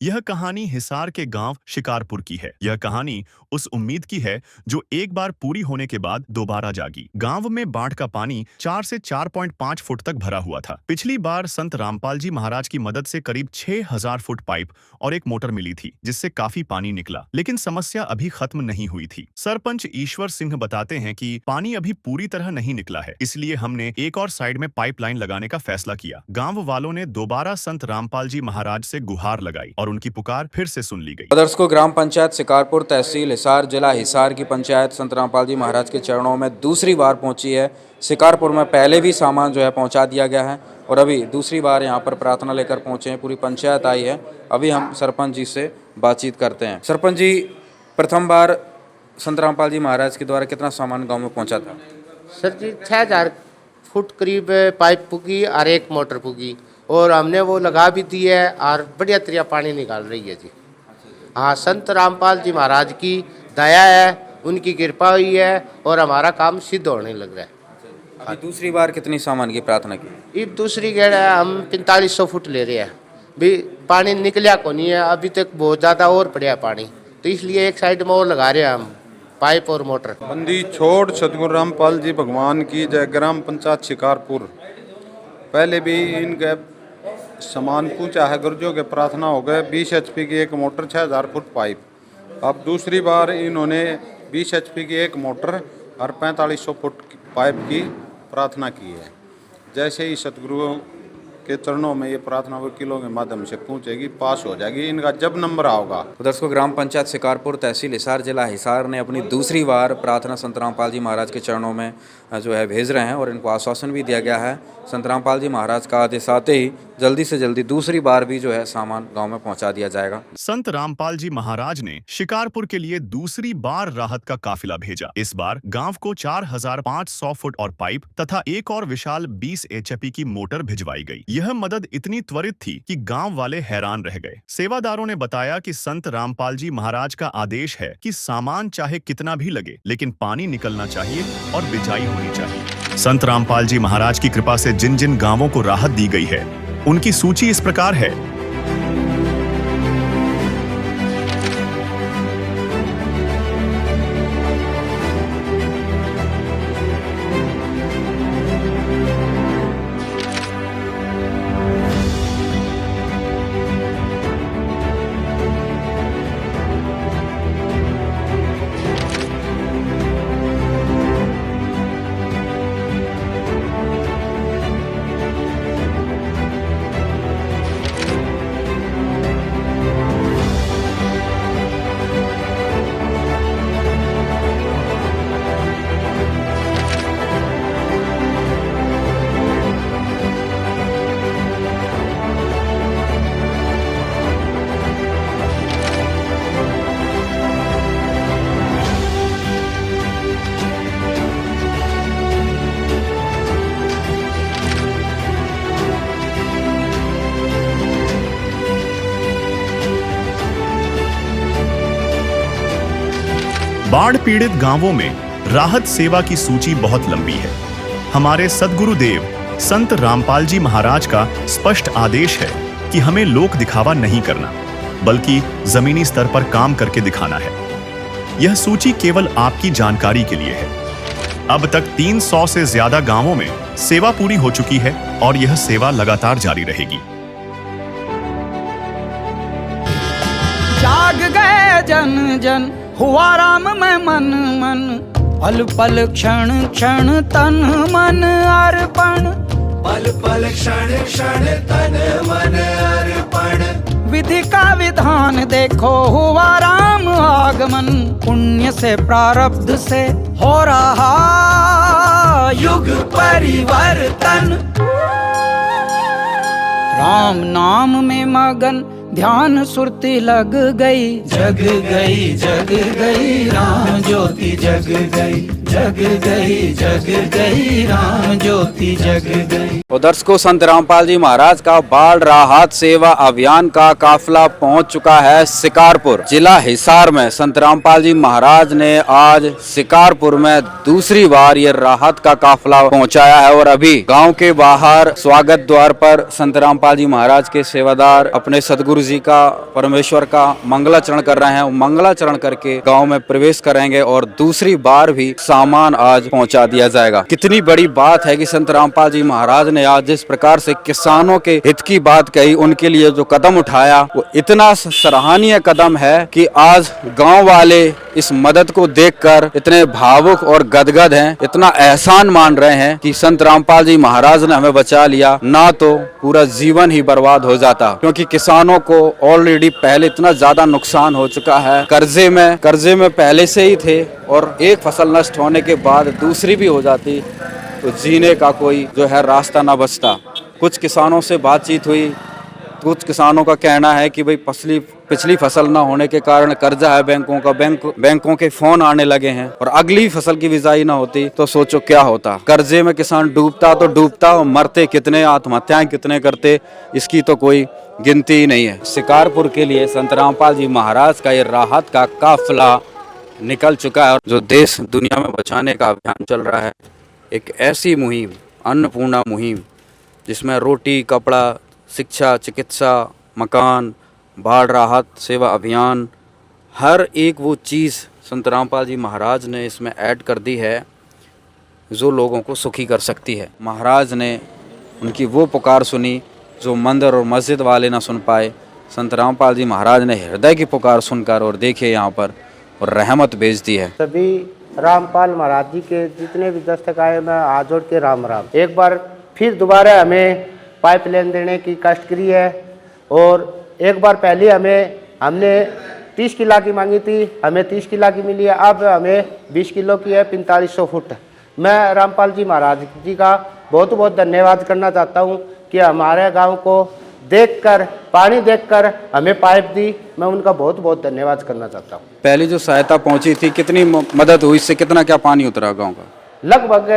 यह कहानी हिसार के गांव शिकारपुर की है। यह कहानी उस उम्मीद की है जो एक बार पूरी होने के बाद दोबारा जागी। गांव में बाढ़ का पानी 4 से 4.5 फुट तक भरा हुआ था। पिछली बार संत रामपाल जी महाराज की मदद से करीब 6000 फुट पाइप और एक मोटर मिली थी, जिससे काफी पानी निकला। लेकिन समस्या अभी खत्म नहीं हुई थी। सरपंच ईश्वर सिंह बताते हैं कि पानी अभी पूरी तरह नहीं निकला है, इसलिए हमने एक और साइड में पाइपलाइन लगाने का फैसला किया। गाँव वालों ने दोबारा संत रामपाल जी महाराज से गुहार लगाई और उनकी पुकार फिर से सुन ली गई। दर्शकों, ग्राम पंचायत शिकारपुर, तहसील हिसार, जिला हिसार की पंचायत संत रामपाल जी महाराज के चरणों में दूसरी बार पहुंची है। शिकारपुर में पहले भी सामान जो है पहुंचा दिया गया है और अभी दूसरी बार यहां पर प्रार्थना लेकर पहुंचे हैं। पूरी पंचायत आई है। अभी हम सरपंच जी से बातचीत करते हैं। सरपंच जी, प्रथम बार संत रामपाल जी महाराज के द्वारा कितना सामान गाँव में पहुँचा था? सर जी 6000 फुट करीब पाइप पुगी और एक मोटर पुगी और हमने वो लगा भी दी है और बढ़िया तरिया पानी निकाल रही है जी। हाँ, संत रामपाल जी महाराज की दया है, उनकी कृपा हुई है और हमारा काम सिद्ध होने लग रहा है। अभी दूसरी बार कितनी सामान की प्रार्थना की? अब दूसरी गेड़ है, हम 4500 फुट ले रहे हैं। भी पानी निकलिया को नहीं है अभी तक, बहुत ज़्यादा और पड़ा है पानी, तो इसलिए एक साइड में और लगा रहे हैं हम पाइप और मोटर। बंदी छोड़ सतगुरु रामपाल जी भगवान की जय। ग्राम पंचायत शिकारपुर पहले भी इनके सामान पूछा है, गुरुजों के प्रार्थना हो गए। 20 HP की एक मोटर, 6000 फुट पाइप। अब दूसरी बार इन्होंने 20 HP की एक मोटर और 4500 फुट पाइप की प्रार्थना की है। जैसे ही सतगुरु के चरणों में ये प्रार्थना वकीलों के माध्यम से पहुंचेगी, पास हो जाएगी, इनका जब नंबर आओगा। दर्शकों, ग्राम पंचायत शिकारपुर, तहसील हिसार, जिला हिसार ने अपनी दूसरी बार प्रार्थना संत रामपाल जी महाराज के चरणों में जो है भेज रहे हैं और इनको आश्वासन भी दिया गया है। संत रामपाल जी महाराज का आदेश आते ही जल्दी से जल्दी दूसरी बार भी जो है सामान गांव में पहुंचा दिया जाएगा। संत रामपाल जी महाराज ने शिकारपुर के लिए दूसरी बार राहत का काफिला भेजा। इस बार गांव को 4500 फुट और पाइप तथा एक और विशाल 20 HP की मोटर भिजवाई गई। यह मदद इतनी त्वरित थी कि गांव वाले हैरान रह गए। सेवादारों ने बताया कि संत रामपाल जी महाराज का आदेश है कि सामान चाहे कितना भी लगे, लेकिन पानी निकलना चाहिए और बिजाई होनी चाहिए। संत रामपाल जी महाराज की कृपा से जिन जिन गांवों को राहत दी गई है, उनकी सूची इस प्रकार है। बाढ़ पीड़ित गांवों में राहत सेवा की सूची बहुत लंबी है। हमारे सद्गुरुदेव संत रामपाल जी महाराज का स्पष्ट आदेश है कि हमें लोक दिखावा नहीं करना, बल्कि जमीनी स्तर पर काम करके दिखाना है। यह सूची केवल आपकी जानकारी के लिए है। अब तक 300 से ज्यादा गांवों में सेवा पूरी हो चुकी है और यह सेवा लगातार जारी रहेगी। जाग गए जन जन, हुआ राम में मन मन, पल पल क्षण क्षण तन मन अर्पण, पल पल क्षण क्षण तन मन अर्पण। विधि का विधान देखो हुआ राम आगमन, पुण्य से प्रारब्ध से हो रहा युग परिवर्तन। राम नाम में मगन ध्यान सुरती लग गई, जग गई राम ज्योति जग गई। जग गई राम ज्योति जग गई। और दर्शकों, संत रामपाल जी महाराज का बाढ़ राहत सेवा अभियान का काफिला पहुंच चुका है शिकारपुर जिला हिसार में। संत रामपाल जी महाराज ने आज शिकारपुर में दूसरी बार ये राहत का काफिला पहुंचाया है और अभी गांव के बाहर स्वागत द्वार पर संत रामपाल जी महाराज के सेवादार अपने सदगुरु जी का, परमेश्वर का मंगलाचरण कर रहे हैं। मंगलाचरण करके गांव में प्रवेश करेंगे और दूसरी बार भी सामान आज पहुंचा दिया जाएगा। कितनी बड़ी बात है कि संत रामपाल जी महाराज ने आज जिस प्रकार से किसानों के हित की बात कही, उनके लिए जो कदम उठाया वो इतना सराहनीय कदम है कि आज गांव वाले इस मदद को देखकर इतने भावुक और गदगद हैं, इतना एहसान मान रहे हैं कि संत रामपाल जी महाराज ने हमें बचा लिया, ना तो पूरा जीवन ही बर्बाद हो जाता। क्योंकि किसानों को ऑलरेडी पहले इतना ज्यादा नुकसान हो चुका है, कर्जे में पहले से ही थे और एक फसल नष्ट होने के बाद दूसरी भी हो जाती तो जीने का कोई जो है रास्ता ना बचता। कुछ किसानों से बातचीत हुई, कुछ किसानों का कहना है कि भाई पिछली फसल ना होने के कारण कर्जा है बैंकों का, बैंकों के फोन आने लगे हैं और अगली फसल की बिजाई ना होती तो सोचो क्या होता। कर्जे में किसान डूबता तो डूबता और मरते कितने, आत्महत्याएं कितने करते, इसकी तो कोई गिनती ही नहीं है। शिकारपुर के लिए संत रामपाल जी महाराज का ये राहत का काफिला निकल चुका है और जो देश दुनिया में बचाने का अभियान चल रहा है, एक ऐसी मुहिम, अन्नपूर्णा मुहिम, जिसमें रोटी, कपड़ा, शिक्षा, चिकित्सा, मकान, बाढ़ राहत सेवा अभियान, हर एक वो चीज़ संत रामपाल जी महाराज ने इसमें ऐड कर दी है जो लोगों को सुखी कर सकती है। महाराज ने उनकी वो पुकार सुनी जो मंदिर और मस्जिद वाले ना सुन पाए। संत रामपाल जी महाराज ने हृदय की पुकार सुनकर और देखिए यहाँ पर और रहमत भेज दी है। सभी रामपाल महाराज जी के जितने भी दस्तक आए, मैं हाथ जोड़ के राम राम। एक बार फिर दोबारा हमें पाइपलाइन देने की कष्ट करी है और एक बार पहले हमने 30 किलो की मांगी थी, हमें 30 किलो की मिली है। अब हमें 20 किलो की है, 4500 फुट। मैं रामपाल जी महाराज जी का बहुत बहुत धन्यवाद करना चाहता हूँ कि हमारे गांव को देखकर, पानी देखकर हमें पाइप दी। मैं उनका बहुत बहुत धन्यवाद करना चाहता हूँ। पहली जो सहायता पहुंची थी, कितनी मदद हुई, इससे कितना क्या पानी उतरा गांव का? लगभग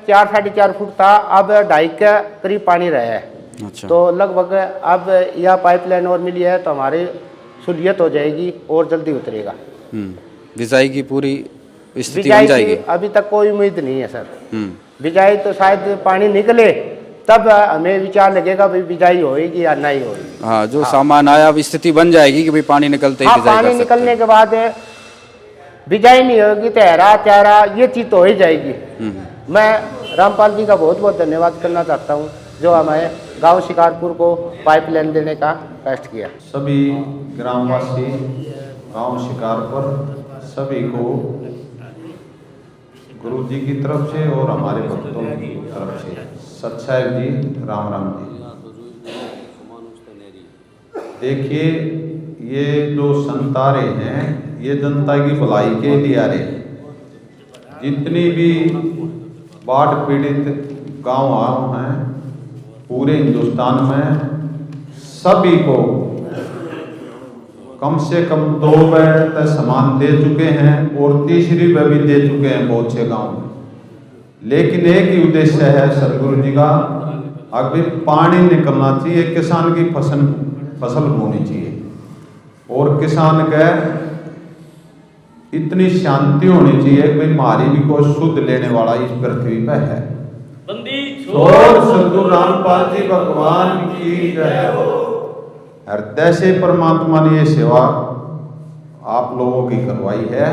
4-4.5 फुट था, अब 2.5 के करीब पानी रहा है। अच्छा। तो लगभग अब यह पाइपलाइन और मिली है तो हमारी सहूलियत हो जाएगी और जल्दी उतरेगा। बिजाई की पूरी स्थिति बन बिजाई जाएगी? की अभी तक कोई उम्मीद नहीं है सर। बिजाई तो शायद पानी निकले तब हमें विचार लगेगा भाई बिजाई होएगी या नहीं होएगी। हाँ, जो सामान आया अब स्थिति बन जाएगी कि भाई पानी निकलते ही बिजाई कर पानी सकते निकलने के बाद बिजाई नहीं होगी तो हरा चारा ये चीज तो हो ही जाएगी। मैं रामपाल जी का बहुत बहुत धन्यवाद करना चाहता हूँ जो हमें गांव शिकारपुर को पाइपलाइन देने का कष्ट किया। सभी ग्रामवासी, गांव शिकारपुर, सभी को गुरु जी की तरफ से और हमारे भक्तों की तरफ से सच्चाई जी, राम राम जी। देखिए, ये जो संतारे हैं ये जनता की भलाई के लिए आ रहे। जितनी भी बाढ़ पीड़ित गांव हैं पूरे हिंदुस्तान में, सभी को कम से कम 2 बार तक सामान दे चुके हैं और तीसरी बार भी दे चुके हैं बहुत से गांव में। लेकिन एक ही उद्देश्य है सदगुरु जी का, अभी पानी निकलना चाहिए, किसान की फसल होनी चाहिए और किसान का इतनी शांति होनी चाहिए कि भाई हमारी भी कोई शुद्ध लेने वाला इस पृथ्वी पर है। और सदगुरु रामपाल जी भगवान की जय हो। हृदय से परमात्मा ने ये सेवा आप लोगों की करवाई है,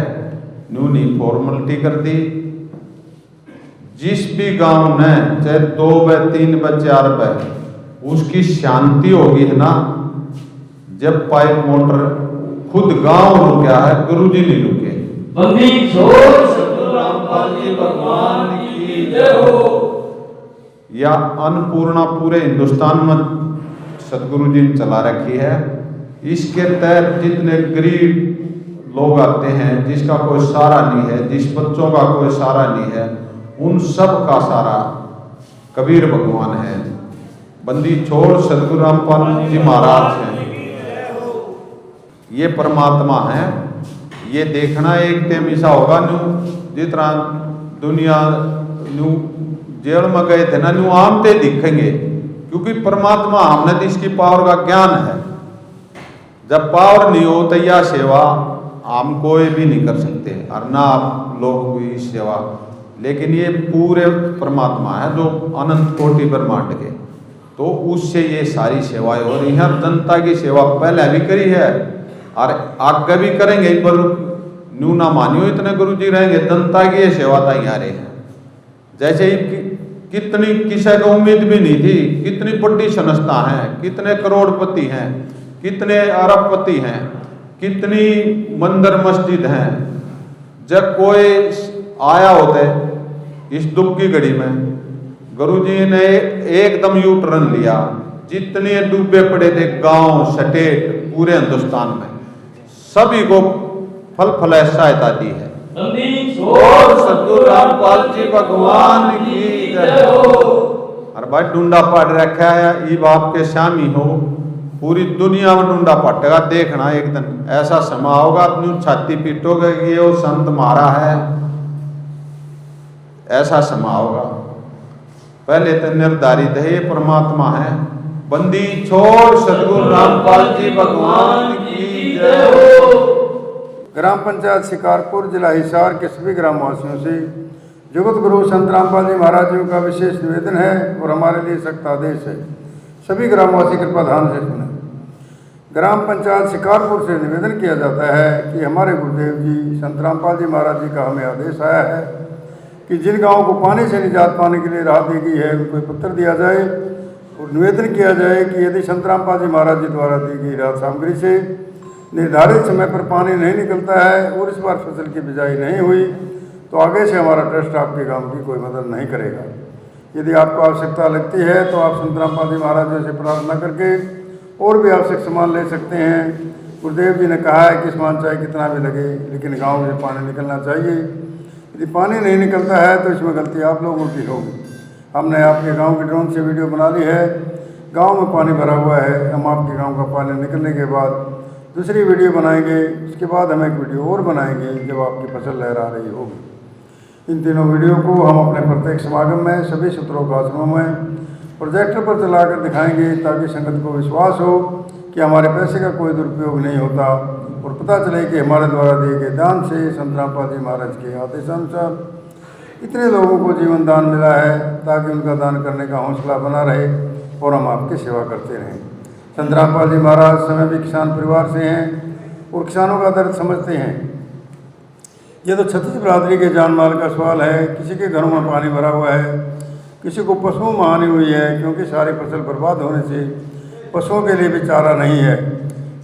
न्यूनी फॉर्मेलिटी कर दी। जिस भी गांव में चाहे 2 बाय 3 बाय 4 बाय उसकी शांति होगी है ना, जब पाइप मोटर खुद गांव रुका है, गुरु जी नहीं रुके। सदगुरु रामपाल जी भगवान की जय हो। या अन्नपूर्णा पूरे हिंदुस्तान में सदगुरु जी ने चला रखी है। इसके तहत जितने गरीब लोग आते हैं, जिसका कोई सहारा नहीं है, जिस बच्चों का कोई सहारा नहीं है, उन सब का सहारा कबीर भगवान है। बंदी छोड़ सदगुरु रामपाल जी महाराज हैं, ये परमात्मा है। ये देखना एक टाइम ऐसा होगा न्यू जिस तरह दुनिया न्यू जेल में गए थे ना, न्यू आमते दिखेंगे, क्योंकि परमात्मा हमने तो इसकी पावर का ज्ञान है। जब पावर नहीं हो तो यह सेवा हम कोई भी नहीं कर सकते, और ना आप लोग भी सेवा, लेकिन ये पूरे परमात्मा है जो अनंत कोटि ब्रह्मांड के, तो उससे ये सारी सेवाएं हो रही हैं। और जनता की सेवा पहले भी करी है और आगे भी करेंगे, पर न्यू ना मानियो इतने गुरु जी रहेंगे, जनता की ये सेवा तो यहाँ रहे हैं। जैसे ही कितनी किसी को उम्मीद भी नहीं थी, कितनी बड़ी संस्था है, कितने करोड़पति हैं, कितने अरबपति हैं, कितनी मंदिर मस्जिद हैं। जब कोई आया होते इस दुख की घड़ी में, गुरुजी ने एकदम यू टर्न लिया। जितने डूबे पड़े थे गांव स्टेट पूरे हिंदुस्तान में, सभी को फल फल सहायता दी है। और सतगुरु रामपाल जी भगवान की जय हो। और भाई डूंडा पाट रखा है, ये बाप के शामी हो, पूरी दुनिया में डूंडा पाटेगा। देखना एक दिन ऐसा समय होगा, अपनी छाती पीटोगे कि ये वो संत मारा है, ऐसा समय होगा। पहले तो निर्धारित है, ये परमात्मा है। बंदी छोड़ सतगुरु रामपाल जी भगवान की जय हो। ग्राम पंचायत शिकारपुर जिला हिसार के सभी ग्रामवासियों से जगत गुरु संत रामपाल जी महाराज जी का विशेष निवेदन है और हमारे लिए सख्त आदेश है। सभी ग्रामवासी कृपा ध्यान से सुने। ग्राम पंचायत शिकारपुर से निवेदन किया जाता है कि हमारे गुरुदेव जी संत रामपाल जी महाराज जी का हमें आदेश आया है कि जिन गाँवों को पानी से निजात पाने के लिए राहत दी गई है उनको पत्र दिया जाए और निवेदन किया जाए कि यदि संत रामपाल जी महाराज जी द्वारा दी गई राहत सामग्री से निर्धारित समय पर पानी नहीं निकलता है और इस बार फसल की बिजाई नहीं हुई तो आगे से हमारा ट्रस्ट आपके गांव की कोई मदद नहीं करेगा। यदि आपको आवश्यकता लगती है तो आप संत रामपाल जी महाराज जी से प्रार्थना करके और भी आवश्यक सामान ले सकते हैं। गुरुदेव जी ने कहा है कि सामान चाहे कितना भी लगे लेकिन गाँव से पानी निकलना चाहिए। यदि पानी नहीं निकलता है तो इसमें गलती आप लोगों की होगी। हमने आपके गाँव की ड्रोन से वीडियो बना ली है। गाँव में पानी भरा हुआ है, हम आपके गाँव का पानी निकलने के बाद दूसरी वीडियो बनाएंगे। उसके बाद हम एक वीडियो और बनाएंगे जब आपकी फसल लहरा रही होगी। इन तीनों वीडियो को हम अपने प्रत्येक समागम में सभी सूत्रों का आश्रमों में प्रोजेक्टर पर चलाकर दिखाएंगे ताकि संगत को विश्वास हो कि हमारे पैसे का कोई दुरुपयोग नहीं होता और पता चले कि हमारे द्वारा दिए गए दान से संत रामपाल जी महाराज के आदेशानुसार इतने लोगों को जीवन दान मिला है ताकि उनका दान करने का हौसला बना रहे और हम आपकी सेवा करते रहें। संत रामपाल जी महाराज समय भी किसान परिवार से हैं और किसानों का दर्द समझते हैं। यह तो छत्तीस बिरादरी के जान माल का सवाल है। किसी के घरों में पानी भरा हुआ है, किसी को पशुओं में हानि हुई है क्योंकि सारी फसल बर्बाद होने से पशुओं के लिए भी चारा नहीं है।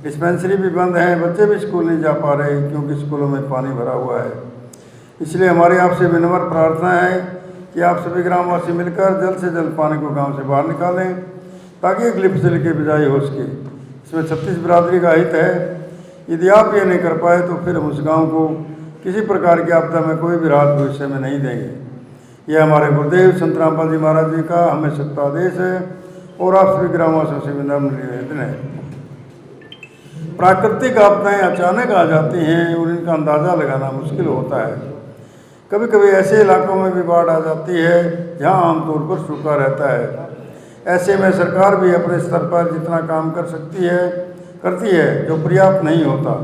डिस्पेंसरी भी बंद है, बच्चे भी स्कूल नहीं जा पा रहे क्योंकि स्कूलों में पानी भरा हुआ है। इसलिए हमारी आपसे विनम्र प्रार्थना है कि आप सभी ग्रामवासी मिलकर जल्द से जल्द पानी को गाँव से बाहर निकालें ताकि अगली फसल की बिजाई हो सके। इसमें छत्तीस बिरादरी का हित है। यदि आप ये नहीं कर पाए तो फिर हम उस गांव को किसी प्रकार की आपदा में कोई भी राहत भविष्य में नहीं देंगे। यह हमारे गुरुदेव संत रामपाल जी महाराज जी का हमें सख्त आदेश है और आप सभी ग्रामवासियों से विनम्र निवेदन है। प्राकृतिक आपदाएं अचानक आ जाती हैं और इनका अंदाज़ा लगाना मुश्किल होता है। कभी कभी ऐसे इलाकों में भी बाढ़ आ जाती है जहाँ आमतौर पर सूखा रहता है। ऐसे में सरकार भी अपने स्तर पर जितना काम कर करती है जो पर्याप्त नहीं होता।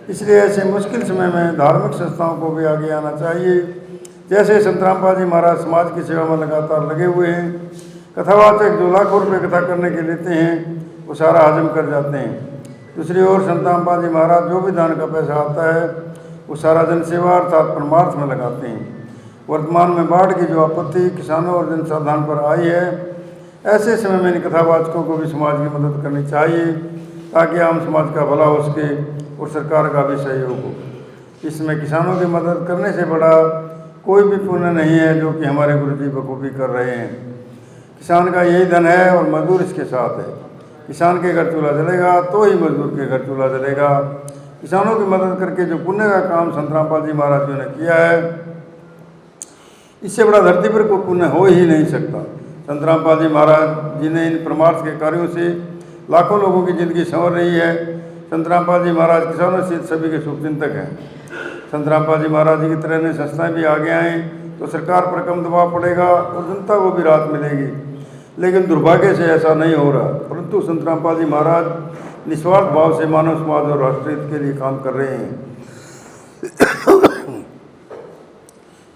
इसलिए ऐसे मुश्किल समय में धार्मिक संस्थाओं को भी आगे आना चाहिए। जैसे संत रामपाल जी महाराज समाज की सेवा में लगातार लगे हुए हैं। कथावाचक जो लाखों रुपये कथा करने के लेते हैं वो सारा हजम कर जाते हैं। दूसरी ओर संत रामपाल जी महाराज जो भी दान का पैसा आता है वो सारा जनसेवा अर्थात परमार्थ में लगाते हैं। वर्तमान में बाढ़ की जो आपत्ति किसानों और जनसाधारण पर आई है, ऐसे समय में इन कथावाचकों को भी समाज की मदद करनी चाहिए ताकि आम समाज का भला हो सके और सरकार का भी सहयोग हो। इसमें किसानों की मदद करने से बड़ा कोई भी पुण्य नहीं है जो कि हमारे गुरु जी बखूबी कर रहे हैं। किसान का यही धन है और मजदूर इसके साथ है। किसान के घर चूल्हा जलेगा तो ही मजदूर के घर चूल्हा जलेगा। किसानों की मदद करके जो पुण्य का काम संत रामपाल जी महाराज जी ने किया है, इससे बड़ा धरती पर कोई पुण्य हो ही नहीं सकता। संत रामपाल जी महाराज जी ने इन परमार्थ के कार्यों से लाखों लोगों की ज़िंदगी संवर रही है। संत रामपाल जी महाराज किसानों से सभी के शुभचिंतक हैं। संत रामपाल जी महाराज जी की तरह ने संस्थाएं भी आगे आएँ तो सरकार पर कम दबाव पड़ेगा और जनता को भी राहत मिलेगी। लेकिन दुर्भाग्य से ऐसा नहीं हो रहा, परंतु संत रामपाल जी महाराज निस्वार्थ भाव से मानव समाज और राष्ट्र हित के लिए काम कर रहे हैं।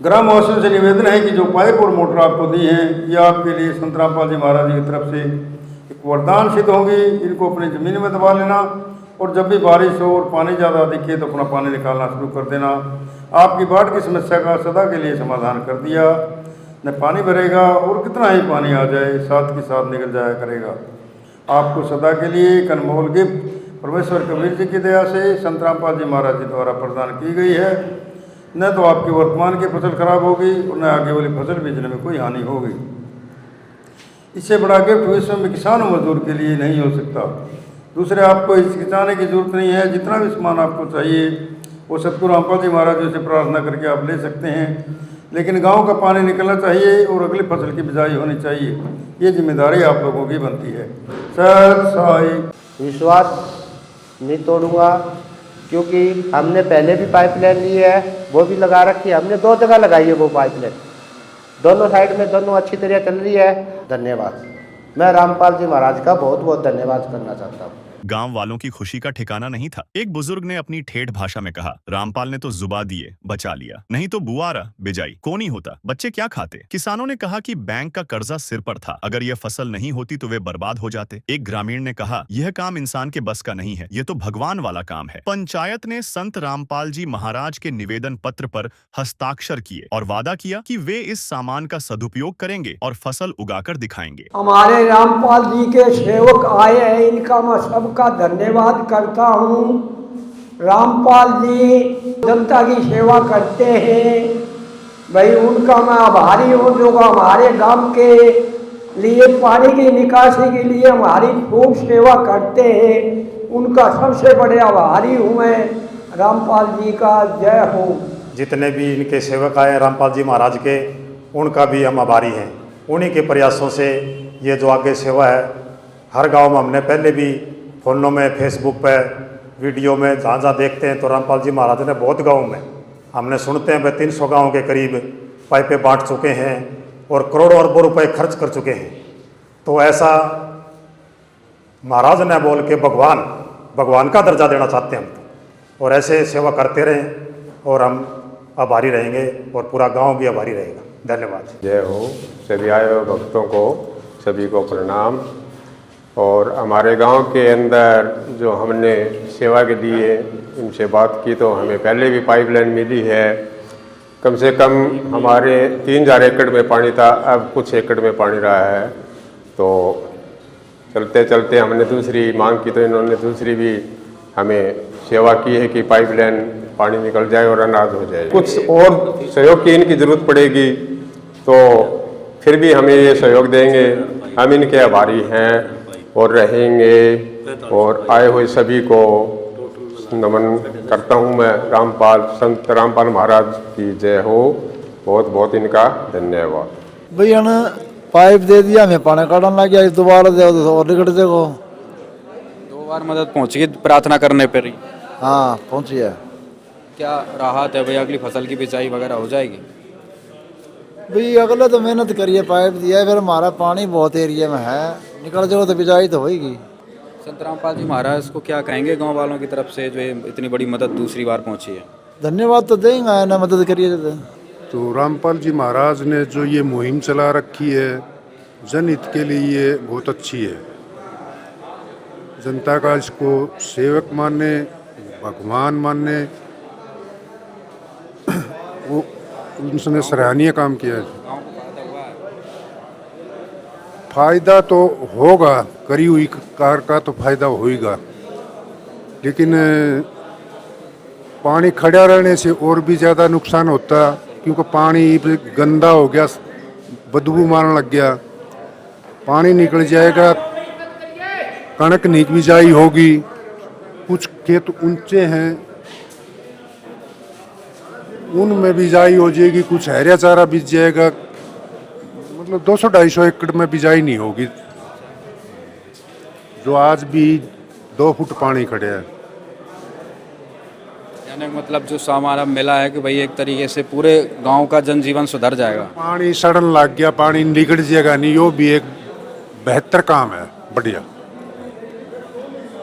ग्रामवासियों से निवेदन है कि जो पाइप और मोटर आपको दी हैं, ये आपके लिए संत रामपाल जी महाराज की तरफ से एक वरदान सिद्ध होंगी। इनको अपनी ज़मीन में दबा लेना और जब भी बारिश हो और पानी ज़्यादा दिखे तो अपना पानी निकालना शुरू कर देना। आपकी बाढ़ की समस्या का सदा के लिए समाधान कर दिया। न पानी भरेगा और कितना ही पानी आ जाए साथ के साथ निकल जाया करेगा। आपको सदा के लिए एक अनमोल गिफ्ट परमेश्वर कबीर जी की दया से संत रामपाल जी महाराज जी द्वारा प्रदान की गई है। न तो आपकी वर्तमान की फसल खराब होगी और न आगे वाली फसल बेचने में कोई हानि होगी। इससे बड़ा गिफ्ट विश्व में किसान और मजदूर के लिए नहीं हो सकता। दूसरे, आपको हिचकिचाने की जरूरत नहीं है। जितना भी सामान आपको चाहिए वो सतगुरु रामपाल जी महाराज जी से प्रार्थना करके आप ले सकते हैं। लेकिन गांव का पानी निकलना चाहिए और अगली फसल की बिजाई होनी चाहिए। ये जिम्मेदारी आप लोगों की बनती है। सत साई। विश्वास नहीं तोड़ूंगा, क्योंकि हमने पहले भी पाइपलाइन ली है, वो भी लगा रखी है। हमने 2 जगह लगाई है वो पाइपलाइन, दोनों साइड में दोनों अच्छी तरह चल रही है। धन्यवाद। मैं रामपाल जी महाराज का बहुत बहुत धन्यवाद करना चाहता हूँ। गांव वालों की खुशी का ठिकाना नहीं था। एक बुजुर्ग ने अपनी ठेठ भाषा में कहा, रामपाल ने तो जुबा दिए बचा लिया, नहीं तो बुआरा बिजाई को नहीं होता, बच्चे क्या खाते। किसानों ने कहा कि बैंक का कर्जा सिर पर था, अगर यह फसल नहीं होती तो वे बर्बाद हो जाते। एक ग्रामीण ने कहा, यह काम इंसान के बस का नहीं है, यह तो भगवान वाला काम है। पंचायत ने संत रामपाल जी महाराज के निवेदन पत्र पर हस्ताक्षर किए और वादा किया कि वे इस सामान का सदुपयोग करेंगे और फसल उगाकर दिखाएंगे। हमारे रामपाल जी के सेवक आए हैं, इनका मैं सबका धन्यवाद करता हूँ। रामपाल जी जनता की सेवा करते हैं, भाई उनका मैं आभारी हूँ। जो हमारे गांव के लिए पानी की निकासी के लिए हमारी खूब सेवा करते हैं, उनका सबसे बड़े आभारी हूँ मैं। रामपाल जी का जय हो। जितने भी इनके सेवक आए रामपाल जी महाराज के, उनका भी हम आभारी हैं। उन्हीं के प्रयासों से ये जो आगे सेवा है, हर गांव में हमने पहले भी फोनों में, फेसबुक पे, वीडियो में जहाँ जहाँ देखते हैं तो रामपाल जी महाराज ने बहुत गाँव में हमने सुनते हैं भाई 300 गाँव के करीब पाइपें बांट चुके हैं और करोड़ों अरबों रुपए खर्च कर चुके हैं। तो ऐसा महाराज ने बोल के भगवान का दर्जा देना चाहते हैं हम तो, और ऐसे सेवा करते रहें और हम आभारी रहेंगे और पूरा गांव भी आभारी रहेगा। धन्यवाद। जय हो। सभी आए हुए भक्तों को सभी को प्रणाम। और हमारे गांव के अंदर जो हमने सेवा के लिए इनसे बात की तो हमें पहले भी पाइपलाइन मिली है। कम से कम हमारे 3000 एकड़ में पानी था, अब कुछ एकड़ में पानी रहा है। तो चलते चलते हमने दूसरी मांग की तो इन्होंने दूसरी भी हमें सेवा की है कि पाइपलाइन पानी निकल जाए और अनाज हो जाए। कुछ और सहयोग की इनकी ज़रूरत पड़ेगी तो फिर भी हमें ये सहयोग देंगे। हम इनके आभारी हैं और रहेंगे। और आए हुए सभी को नमन करता हूँ मैं। संत रामपाल महाराज की जय हो। बहुत बहुत इनका धन्यवाद। भैया ने पाइप दे दिया, हमें पानी काटने लग गया, दोबारा दे और निकट देखो। 2 बार मदद पहुंची प्रार्थना करने पर ही? हाँ पहुंची है। क्या राहत है भैया, अगली फसल की बिजाई वगैरह हो जाएगी? भाई अगले तो मेहनत करिए, पाइप दिया है, फिर हमारा पानी बहुत एरिया में है, निकल जाओ तो बिजाई तो होगी। संत रामपाल जी महाराज को क्या कहेंगे गांव वालों की तरफ से जो इतनी बड़ी मदद दूसरी बार पहुंची है? धन्यवाद तो देंगे ना, मदद करिए। तो रामपाल जी महाराज ने जो ये मुहिम चला रखी है जनहित के लिए, ये बहुत अच्छी है। जनता का इसको सेवक माने, भगवान माने, वो उनसे सराहनीय काम किया है। फायदा तो होगा, करी हुई कार का तो फायदा होगा, लेकिन पानी खड़ा रहने से और भी ज़्यादा नुकसान होता, क्योंकि पानी गंदा हो गया, बदबू मारने लग गया। पानी निकल जाएगा, कणक नहीं बिजाई होगी। कुछ खेत ऊंचे हैं, उनमें बिजाई हो जाएगी, कुछ हरा चारा बीज जाएगा। मतलब 200-250 एकड़ में बिजाई नहीं होगी। जो आज भी 2 फुट पानी खड़े है। कहने का मतलब जो सामान अब मिला है कि भाई एक तरीके से पूरे गांव का जनजीवन सुधर जाएगा। पानी सड़न लग गया, पानी निकल जाएगा नहीं, वो भी एक बेहतर काम है, बढ़िया।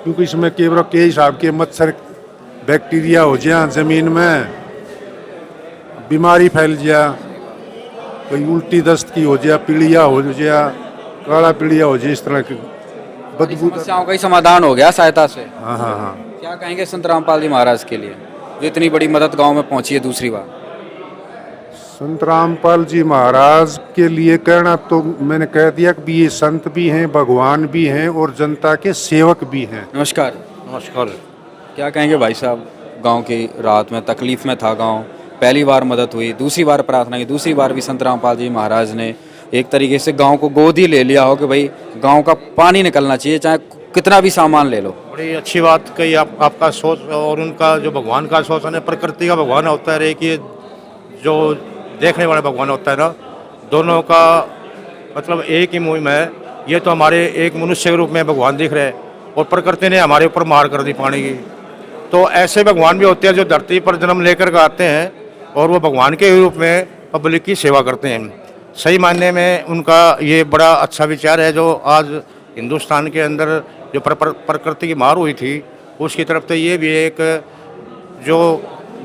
क्योंकि इसमें केवल के हिसाब के मच्छर बैक्टीरिया हो जाए जमीन में, बीमारी फैल जाए, कोई उल्टी दस्त की हो जाए, पीलिया हो जाए, काला पीलिया हो जाए, इस तरह की बदबू। समस्याओं का ही समाधान हो गया सहायता से। हाँ हाँ हाँ। क्या कहेंगे संत रामपाल जी महाराज के लिए जो इतनी बड़ी मदद गांव में पहुंची है दूसरी बार? संत रामपाल जी महाराज के लिए कहना तो मैंने कह दिया कि ये संत भी हैं, भगवान भी हैं और जनता के सेवक भी हैं। नमस्कार। नमस्कार। क्या कहेंगे भाई साहब, गांव की रात में तकलीफ में था गांव, पहली बार मदद हुई, दूसरी बार प्रार्थना की, दूसरी बार भी संत रामपाल जी महाराज ने एक तरीके से गांव को गोद ही ले लिया हो कि भाई गांव का पानी निकलना चाहिए, चाहे कितना भी सामान ले लो। बड़ी अच्छी बात कही आपका सोच, और उनका जो भगवान का शोषण है, प्रकृति का भगवान होता है कि जो देखने वाला भगवान होता है ना, दोनों का मतलब एक ही मुहिम है। ये तो हमारे एक मनुष्य के रूप में भगवान दिख रहे हैं और प्रकृति ने हमारे ऊपर मार कर दी पानी की। तो ऐसे भगवान भी होते हैं जो धरती पर जन्म लेकर के आते हैं और वो भगवान के रूप में पब्लिक की सेवा करते हैं। सही मायने में उनका ये बड़ा अच्छा विचार है जो आज हिंदुस्तान के अंदर जो प्रकृति की मार हुई थी उसकी तरफ तो ये भी एक जो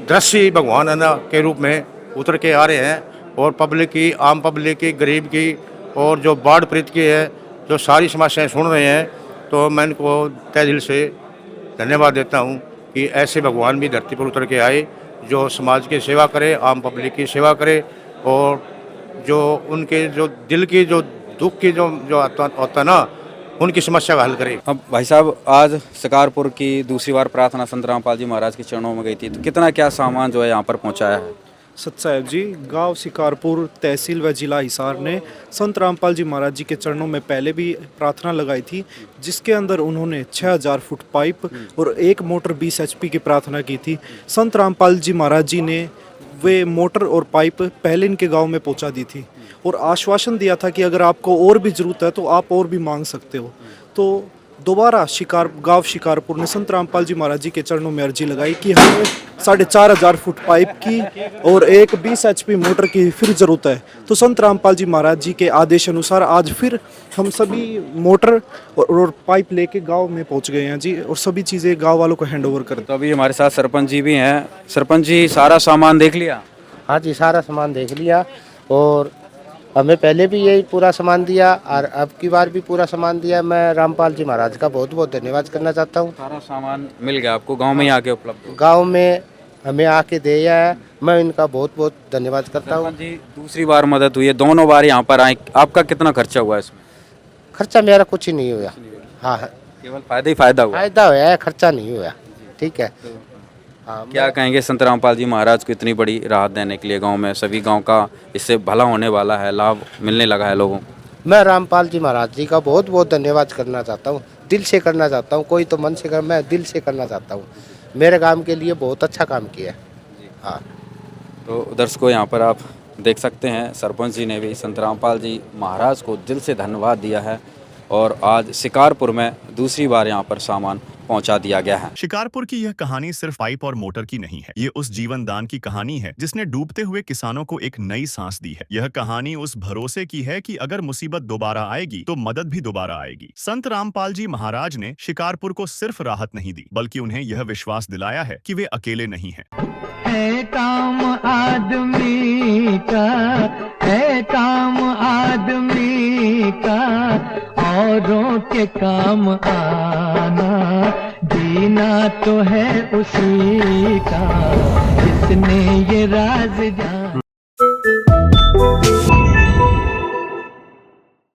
दृश्य भगवान है ना के रूप में उतर के आ रहे हैं, और पब्लिक की, आम पब्लिक की, गरीब की और जो बाढ़ पीड़ित की है जो सारी समस्याएं सुन रहे हैं, तो मैं इनको तहे दिल से धन्यवाद देता हूँ कि ऐसे भगवान भी धरती पर उतर के आए जो समाज की सेवा करे, आम पब्लिक की सेवा करे, और जो उनके जो दिल की जो दुख की जो होता है ना, उनकी समस्या का हल करे। अब भाई साहब, आज शिकारपुर की दूसरी बार प्रार्थना संत रामपाल जी महाराज के चरणों में गई थी, तो कितना क्या सामान जो है यहाँ पर पहुँचाया है? सत साहेब जी, गांव शिकारपुर तहसील व जिला हिसार ने संत रामपाल जी महाराज जी के चरणों में पहले भी प्रार्थना लगाई थी, जिसके अंदर उन्होंने 6000 फुट पाइप और एक मोटर 20 HP की प्रार्थना की थी। संत रामपाल जी महाराज जी ने वे मोटर और पाइप पहले इनके गांव में पहुंचा दी थी और आश्वासन दिया था कि अगर आपको और भी ज़रूरत है तो आप और भी मांग सकते हो। तो दोबारा गांव शिकारपुर ने संत रामपाल जी महाराज जी के चरणों में अर्जी लगाई कि हमें 4500 फुट पाइप की और एक 20 HP मोटर की फिर ज़रूरत है। तो संत रामपाल जी महाराज जी के आदेश अनुसार आज फिर हम सभी मोटर और पाइप लेके गांव में पहुंच गए हैं जी, और सभी चीज़ें गांव वालों को हैंड ओवर कर। तो अभी हमारे साथ सरपंच जी भी हैं। सरपंच जी, सारा सामान देख लिया? हाँ जी, सारा सामान देख लिया, और हमें पहले भी यही पूरा सामान दिया और अब की बार भी पूरा सामान दिया। मैं रामपाल जी महाराज का बहुत बहुत धन्यवाद करना चाहता हूँ। सारा सामान मिल गया आपको गांव में ही आके उपलब्ध? गांव में हमें आके दिया है, मैं इनका बहुत बहुत धन्यवाद करता हूँ। जी, दूसरी बार मदद हुई है, दोनों बार यहाँ पर आए, आपका कितना खर्चा हुआ इसमें? खर्चा मेरा कुछ ही नहीं हुआ। हाँ, केवल फायदा ही फायदा हुआ? फायदा हुआ है, खर्चा नहीं हुआ। ठीक है। हाँ, क्या कहेंगे संत रामपाल जी महाराज को इतनी बड़ी राहत देने के लिए गांव में सभी गांव का इससे भला होने वाला है, लाभ मिलने लगा है लोगों को? मैं रामपाल जी महाराज जी का बहुत बहुत धन्यवाद करना चाहता हूँ, दिल से करना चाहता हूँ। कोई तो मन से कर, मैं दिल से करना चाहता हूँ। मेरे काम के लिए बहुत अच्छा काम किया। हाँ, तो दर्शकों, यहाँ पर आप देख सकते हैं सरपंच जी ने भी संत रामपाल जी महाराज को दिल से धन्यवाद दिया है, और आज शिकारपुर में दूसरी बार यहाँ पर सामान पहुंचा दिया गया है। शिकारपुर की यह कहानी सिर्फ पाइप और मोटर की नहीं है, ये उस जीवन दान की कहानी है जिसने डूबते हुए किसानों को एक नई सांस दी है। यह कहानी उस भरोसे की है कि अगर मुसीबत दोबारा आएगी तो मदद भी दोबारा आएगी। संत रामपाल जी महाराज ने शिकारपुर को सिर्फ राहत नहीं दी, बल्कि उन्हें यह विश्वास दिलाया है कि वे अकेले नहीं हैं। है काम आदमी का, है काम आदमी का, औरों के काम आना, जीना तो है उसी का जिसने ये राज जाना।